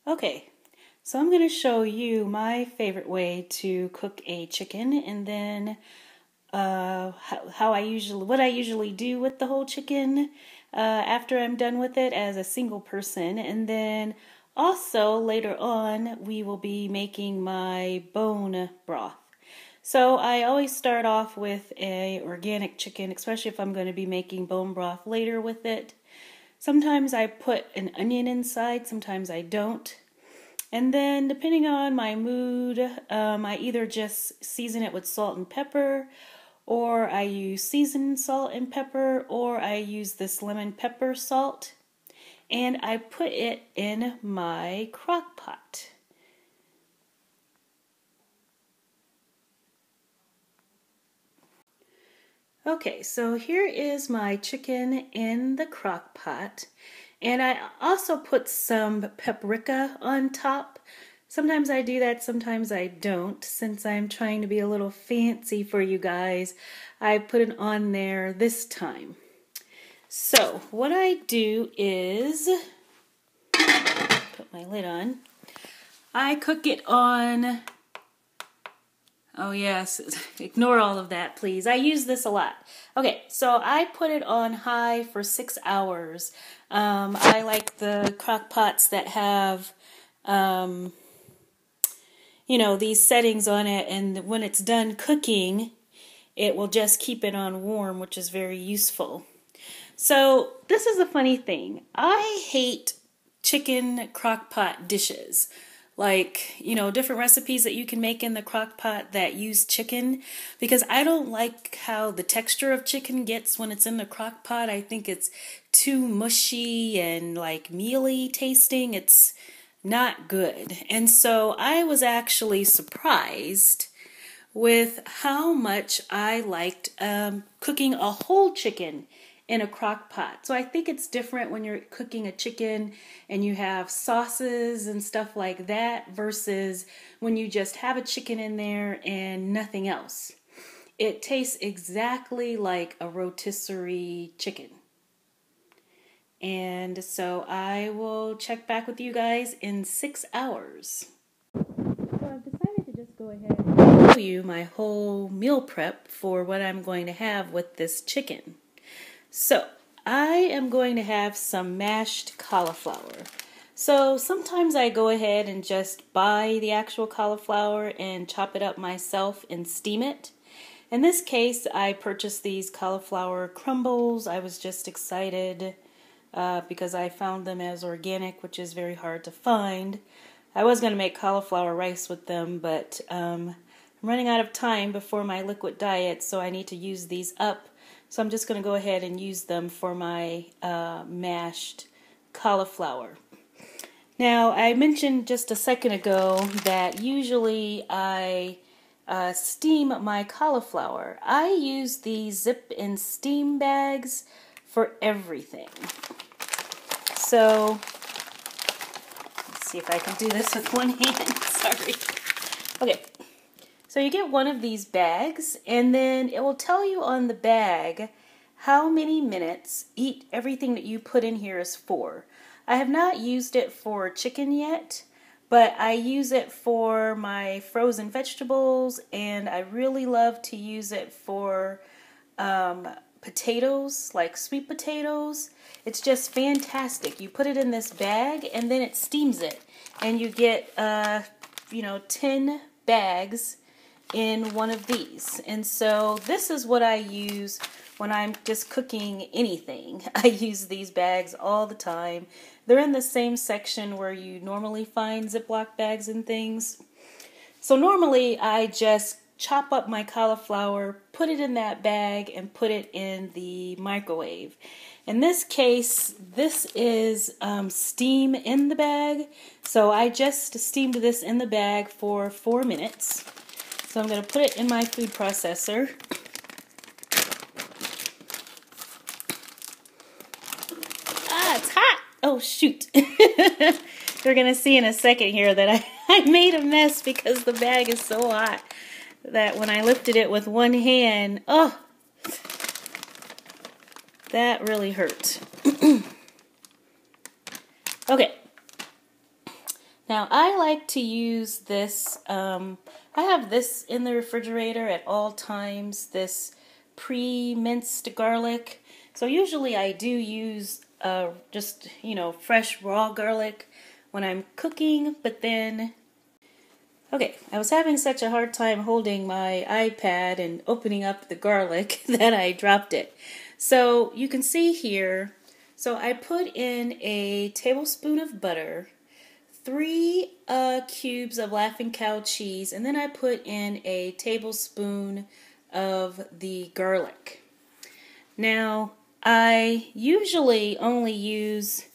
Okay, so I'm going to show you my favorite way to cook a chicken, and then what I usually do with the whole chicken after I'm done with it as a single person, and then also later on we will be making my bone broth. So I always start off with a organic chicken, especially if I'm going to be making bone broth later with it. Sometimes I put an onion inside, sometimes I don't. And then depending on my mood, I either just season it with salt and pepper, or I use seasoned salt and pepper, or I use this lemon pepper salt, and I put it in my crock pot. Okay, so here is my chicken in the crock pot, and I also put some paprika on top. Sometimes I do that, sometimes I don't. Since I'm trying to be a little fancy for you guys, I put it on there this time. So what I do is put my lid on. I cook it on, oh yes, ignore all of that, please. I use this a lot. Okay, so I put it on high for 6 hours. I like the crock pots that have, these settings on it, and when it's done cooking, it will just keep it on warm, which is very useful. So this is a funny thing. I hate chicken crock pot dishes. Like, different recipes that you can make in the crock pot that use chicken, because I don't like how the texture of chicken gets when it's in the crock pot. I think it's too mushy and like mealy tasting. It's not good. And so I was actually surprised with how much I liked cooking a whole chicken in a crock pot. So I think it's different when you're cooking a chicken and you have sauces and stuff like that versus when you just have a chicken in there and nothing else. It tastes exactly like a rotisserie chicken. And so I will check back with you guys in 6 hours. So I've decided to just go ahead and show you my whole meal prep for what I'm going to have with this chicken. So I am going to have some mashed cauliflower. So sometimes I go ahead and just buy the actual cauliflower and chop it up myself and steam it. In this case, I purchased these cauliflower crumbles. I was just excited because I found them as organic, which is very hard to find. I was going to make cauliflower rice with them, but I'm running out of time before my liquid diet, so I need to use these up. So I'm just going to go ahead and use them for my mashed cauliflower. Now, I mentioned just a second ago that usually I steam my cauliflower. I use the zip and steam bags for everything. So, let's see if I can do this with one hand. Sorry. Okay. So you get one of these bags, and then it will tell you on the bag how many minutes everything that you put in here is for. I have not used it for chicken yet, but I use it for my frozen vegetables, and I really love to use it for potatoes, like sweet potatoes. It's just fantastic. You put it in this bag, and then it steams it, and you get 10 bags in one of these. And so this is what I use when I'm just cooking anything. I use these bags all the time. They're in the same section where you normally find Ziploc bags and things. So normally I just chop up my cauliflower, put it in that bag, and put it in the microwave. In this case, this is steam in the bag. So I just steamed this in the bag for 4 minutes. So I'm going to put it in my food processor. Ah, it's hot! Oh, shoot. You're going to see in a second here that I made a mess because the bag is so hot that when I lifted it with one hand, oh, that really hurt. Okay. Now I like to use this, I have this in the refrigerator at all times, this pre-minced garlic. So usually I do use just, fresh raw garlic when I'm cooking, but then, okay, I was having such a hard time holding my iPad and opening up the garlic that I dropped it. So you can see here, so I put in a tablespoon of butter, 3 cubes of Laughing Cow cheese, and then I put in a tablespoon of the garlic. Now, I usually only use,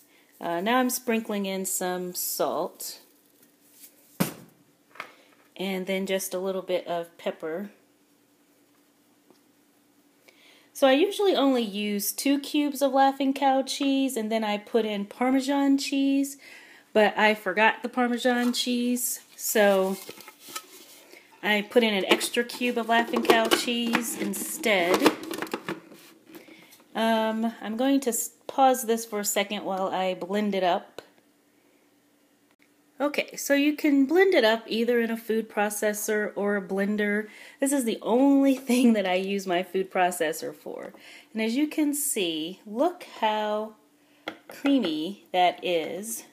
now I'm sprinkling in some salt, and then just a little bit of pepper. So I usually only use 2 cubes of Laughing Cow cheese, and then I put in Parmesan cheese, but I forgot the Parmesan cheese, so I put in an extra cube of Laughing Cow cheese instead. I'm going to pause this for a second while I blend it up. Okay, so you can blend it up either in a food processor or a blender. This is the only thing that I use my food processor for. And as you can see, look how creamy that is.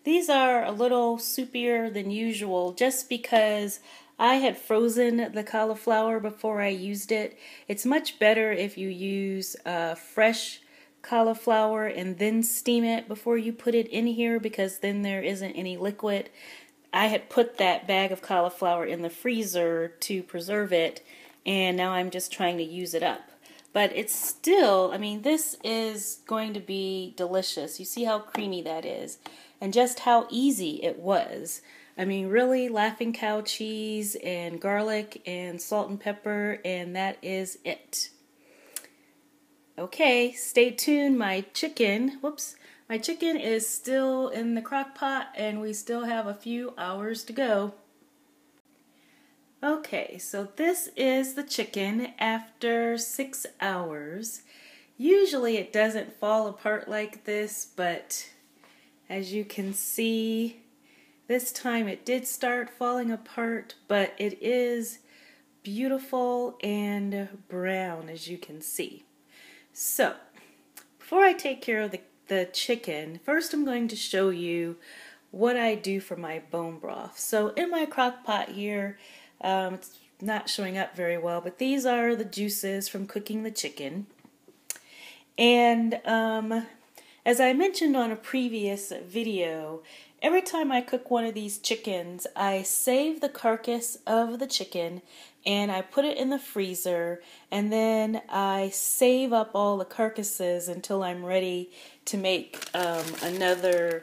These are a little soupier than usual just because I had frozen the cauliflower before I used it. It's much better if you use fresh cauliflower and then steam it before you put it in here, because then there isn't any liquid. I had put that bag of cauliflower in the freezer to preserve it, and now I'm just trying to use it up. But it's still, I mean, this is going to be delicious. You see how creamy that is, and just how easy it was. I mean, really, Laughing Cow cheese and garlic and salt and pepper, and that is it. Okay, stay tuned. My chicken is still in the crock pot, and we still have a few hours to go. Okay, so this is the chicken after 6 hours. Usually it doesn't fall apart like this, but as you can see, this time it did start falling apart, but it is beautiful and brown, as you can see. So, before I take care of the chicken, first I'm going to show you what I do for my bone broth. So in my crock pot here, it's not showing up very well, but these are the juices from cooking the chicken. And as I mentioned on a previous video, every time I cook one of these chickens, I save the carcass of the chicken and I put it in the freezer, and then I save up all the carcasses until I'm ready to make another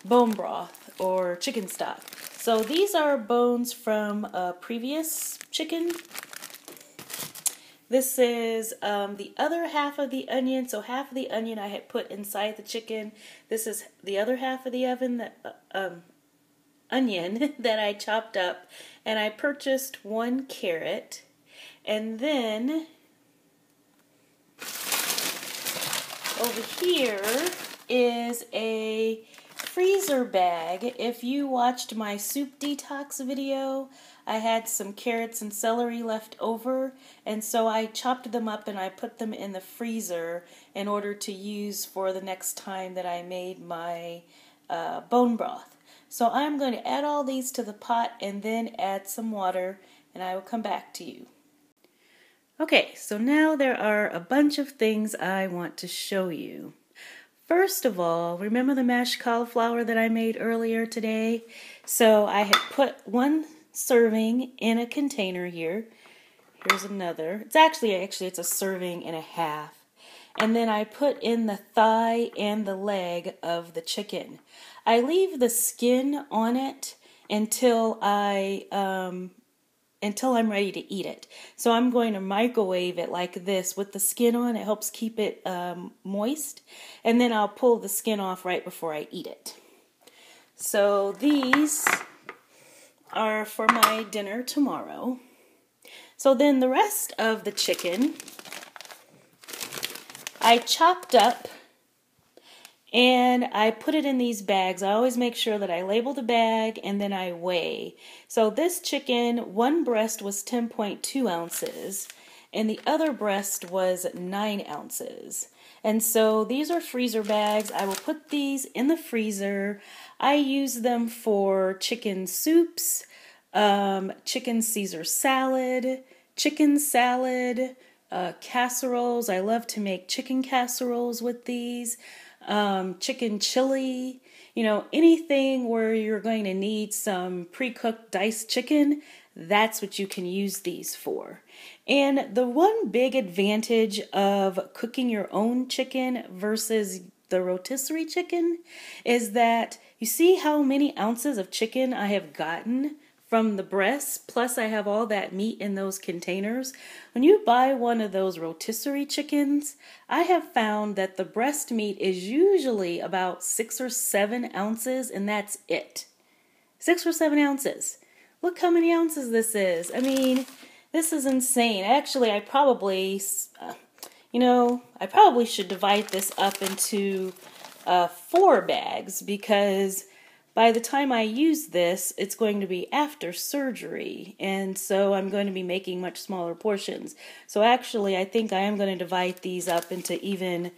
bone broth or chicken stock. So these are bones from a previous chicken. This is the other half of the onion. So half of the onion I had put inside the chicken. This is the other half of the onion that I chopped up, and I purchased 1 carrot, and then over here is a freezer bag. If you watched my soup detox video, I had some carrots and celery left over, and so I chopped them up and I put them in the freezer in order to use for the next time that I made my bone broth. So I'm going to add all these to the pot and then add some water, and I will come back to you. Okay, so now there are a bunch of things I want to show you. First of all, remember the mashed cauliflower that I made earlier today? So I had put 1 serving in a container here. Here's another. It's actually it's a serving and a half. And then I put in the thigh and the leg of the chicken. I leave the skin on it until I'm ready to eat it. So I'm going to microwave it like this with the skin on. It helps keep it moist. And then I'll pull the skin off right before I eat it. So these are for my dinner tomorrow. So then the rest of the chicken I chopped up, and I put it in these bags. I always make sure that I label the bag and then I weigh. So this chicken, one breast was 10.2 ounces and the other breast was 9 ounces. And so these are freezer bags. I will put these in the freezer. I use them for chicken soups, chicken Caesar salad, chicken salad, casseroles. I love to make chicken casseroles with these. Chicken chili, anything where you're going to need some pre-cooked diced chicken, that's what you can use these for. And the one big advantage of cooking your own chicken versus the rotisserie chicken is that you see how many ounces of chicken I have gotten from the breasts, plus I have all that meat in those containers. When you buy one of those rotisserie chickens, I have found that the breast meat is usually about 6 or 7 ounces, and that's it. 6 or 7 ounces. Look how many ounces this is. I mean, this is insane. Actually, I probably should divide this up into 4 bags, because by the time I use this, it's going to be after surgery, and so I'm going to be making much smaller portions. So actually, I think I am going to divide these up into even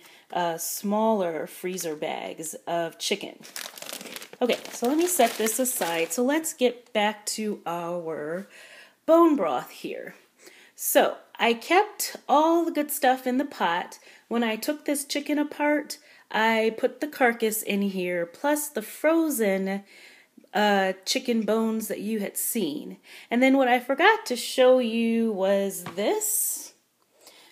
smaller freezer bags of chicken. Okay, so let me set this aside. So let's get back to our bone broth here. So I kept all the good stuff in the pot. When I took this chicken apart, I put the carcass in here, plus the frozen chicken bones that you had seen. And then what I forgot to show you was this.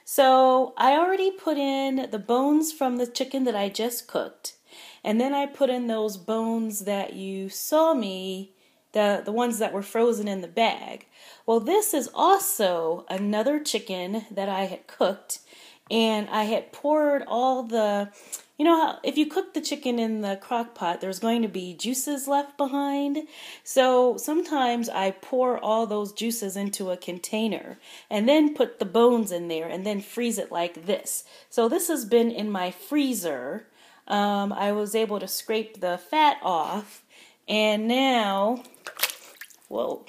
So I already put in the bones from the chicken that I just cooked. And then I put in those bones that you saw me, the ones that were frozen in the bag. Well, this is also another chicken that I had cooked. And I had poured all the, how if you cook the chicken in the crock pot, there's going to be juices left behind. So sometimes I pour all those juices into a container and then put the bones in there and then freeze it like this. So this has been in my freezer. I was able to scrape the fat off, and now, whoa,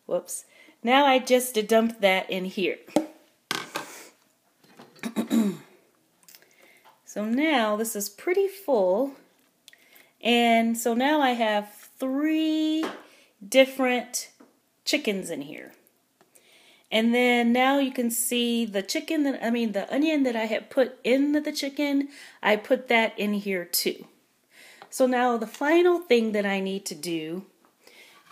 whoops. Now I just dumped that in here. So now this is pretty full, and so now I have 3 different chickens in here. And then now you can see the the onion that I had put in the chicken, I put that in here too. So now the final thing that I need to do,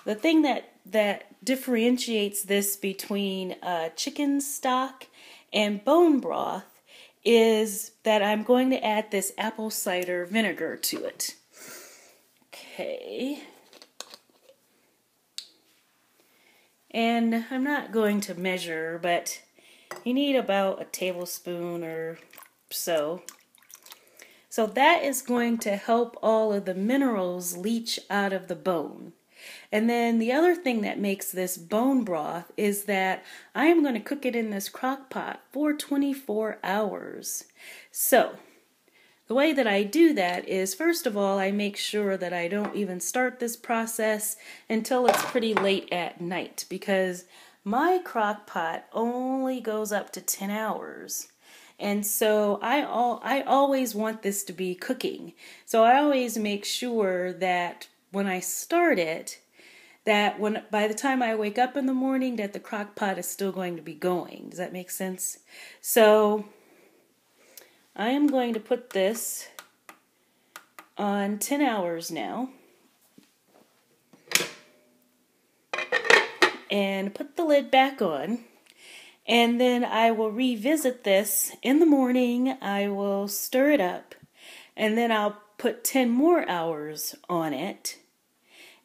the thing that differentiates this between chicken stock and bone broth, is that I'm going to add this apple cider vinegar to it. Okay. And I'm not going to measure, but you need about a tablespoon or so. So that is going to help all of the minerals leach out of the bone. And then the other thing that makes this bone broth is that I am going to cook it in this crock pot for 24 hours. So the way that I do that is, first of all, I make sure that I don't even start this process until it's pretty late at night, because my crock pot only goes up to 10 hours. And so I always want this to be cooking. So I always make sure that when I start it, that by the time I wake up in the morning, that the crock pot is still going to be going. Does that make sense? So I am going to put this on 10 hours now. And put the lid back on. And then I will revisit this in the morning. I will stir it up. And then I'll put 10 more hours on it.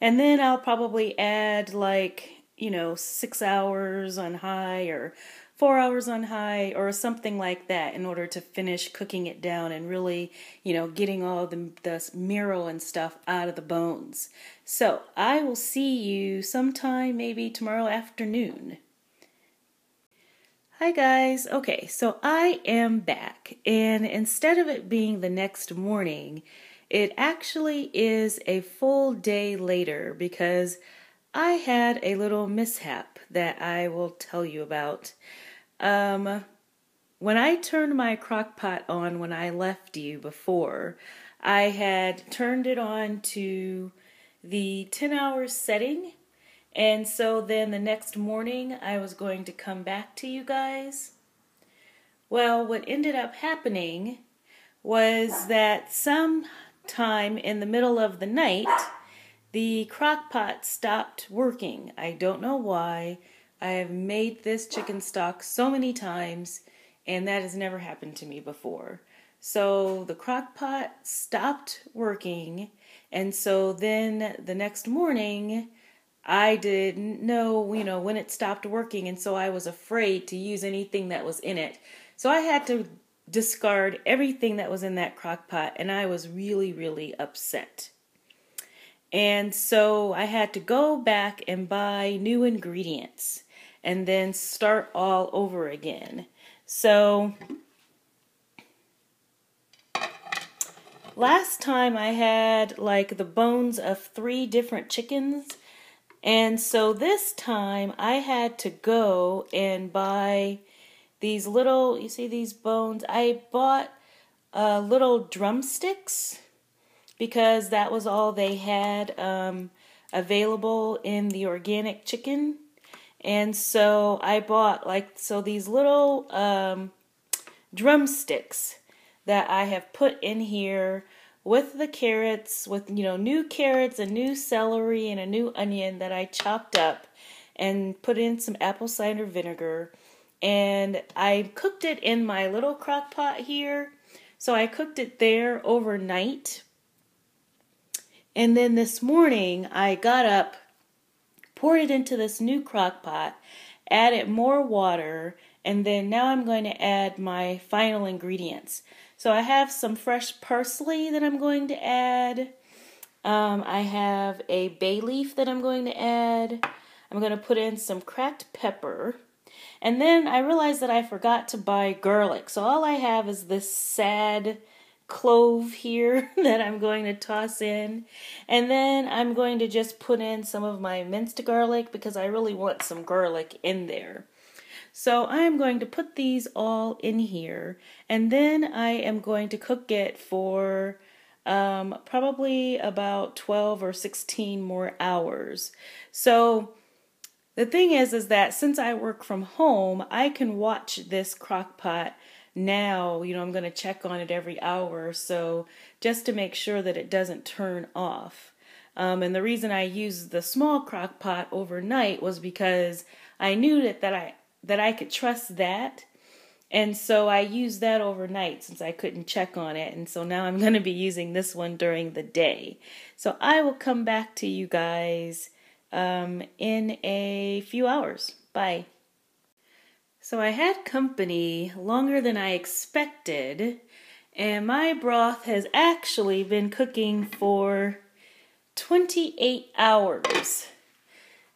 And then I'll probably add 6 hours on high or 4 hours on high or something like that in order to finish cooking it down and really, getting all the marrow and stuff out of the bones. So I will see you sometime maybe tomorrow afternoon. Hi guys. Okay, so I am back, and instead of it being the next morning, it actually is a full day later because I had a little mishap that I will tell you about. When I turned my Crockpot on when I left you before, I had turned it on to the 10-hour setting. And so then the next morning I was going to come back to you guys. Well, what ended up happening was that sometime in the middle of the night, the Crockpot stopped working. I don't know why. I have made this chicken stock so many times, and that has never happened to me before. So the Crockpot stopped working, and so then the next morning I didn't know, when it stopped working, and so I was afraid to use anything that was in it. So I had to discard everything that was in that Crockpot, and I was really, really upset. And so I had to go back and buy new ingredients and then start all over again. So last time I had like the bones of 3 different chickens. And so this time I had to go and buy these little, you see these bones? I bought little drumsticks because that was all they had available in the organic chicken. And so I bought these little drumsticks that I have put in here with the carrots, with new carrots, a new celery, and a new onion that I chopped up and put in some apple cider vinegar. And I cooked it in my little crock pot here. So I cooked it there overnight. And then this morning I got up, poured it into this new crock pot, added more water, and then now I'm going to add my final ingredients. So I have some fresh parsley that I'm going to add. I have a bay leaf that I'm going to add. I'm going to put in some cracked pepper. And then I realized that I forgot to buy garlic. So all I have is this sad clove here that I'm going to toss in. And then I'm going to just put in some of my minced garlic because I really want some garlic in there. So I am going to put these all in here, and then I am going to cook it for probably about 12 or 16 more hours. So the thing is that since I work from home, I can watch this crock pot now. I'm going to check on it every hour or so just to make sure that it doesn't turn off. And the reason I used the small crock pot overnight was because I knew that I could trust that, and so I used that overnight since I couldn't check on it, and so now I'm going to be using this one during the day. So I will come back to you guys in a few hours. Bye. So I had company longer than I expected, and my broth has actually been cooking for 28 hours.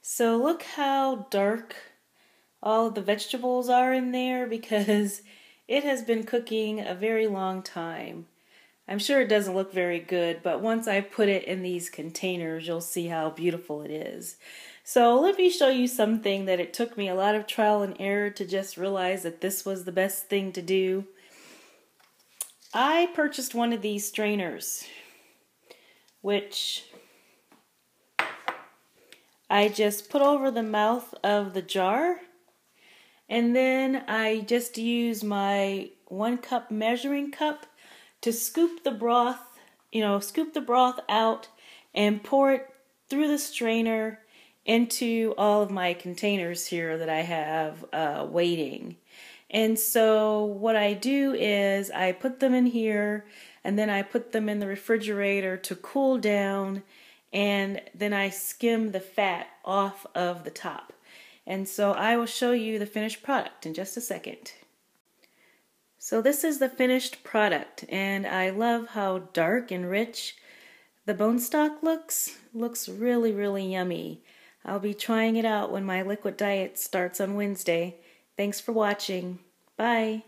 So look how dark all of the vegetables are in there because it has been cooking a very long time. I'm sure it doesn't look very good, but once I put it in these containers, you'll see how beautiful it is. So let me show you something that it took me a lot of trial and error to just realize that this was the best thing to do. I purchased one of these strainers, which I just put over the mouth of the jar. And then I just use my 1 cup measuring cup to scoop the broth out and pour it through the strainer into all of my containers here that I have waiting. And so what I do is I put them in here, and then I put them in the refrigerator to cool down, and then I skim the fat off of the top. And so I will show you the finished product in just a second. So this is the finished product, and I love how dark and rich the bone stock looks. Looks really, really yummy. I'll be trying it out when my liquid diet starts on Wednesday, Thanks for watching. Bye.